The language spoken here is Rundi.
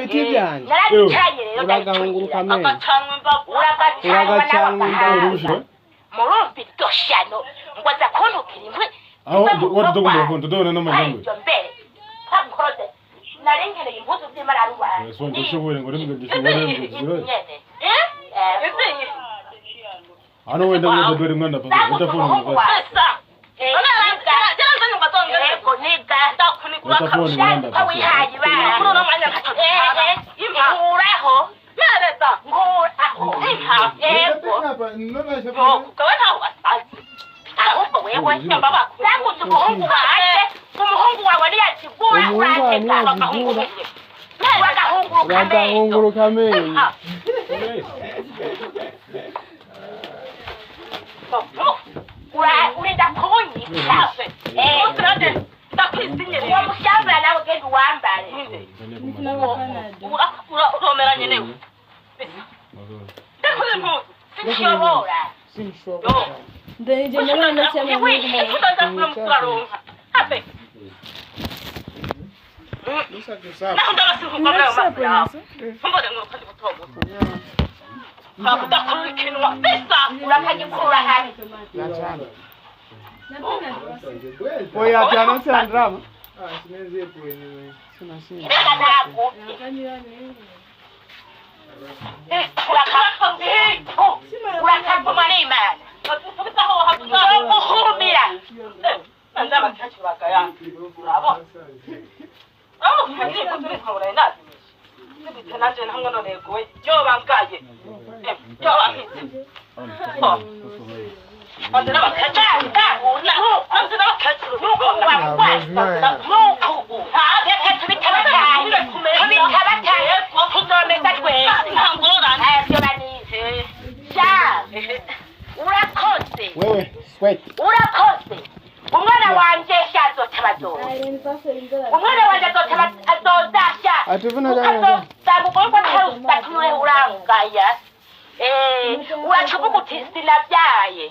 Itijyanye. Narabicanye rero Uragahunguruka menshi. Uragacangwa Uragacangwa. Murumbi doshano ngo aza kuntukira inkwi. Aho watu tugomba kuntu done no majambo. Mbere. Pakoze. Narengereye impuzu z'imararuba. So ndishobore ngo rimwe ndishobore. Ano wenda ngo dore mwanda papa. Utafuna ngo basi. Uragahunguruka menshi. Urenda kunyika. Uwo mushambara nawe ugenda uwambare. Uromeranye newe. Ndakore mpuzu. Sinshobora. Ndeje nabona cyane mu mutwaronka. Abe. Naho ndabasuhuka muri ayo masaha. Mbone ngo kandi gutobuka. Ndakora ikintu wapesa. Urakagikura hari. Oya jana sandrama. Sineze kwenye. Sinashinda. Wewe sweat. Urakoze. Umwana wanje shazotabazo. Umwana wanje azodasha. Atuvuna jana. Sabugomba tarustakiwe urangaya. Urachubuka uti sinavyaye.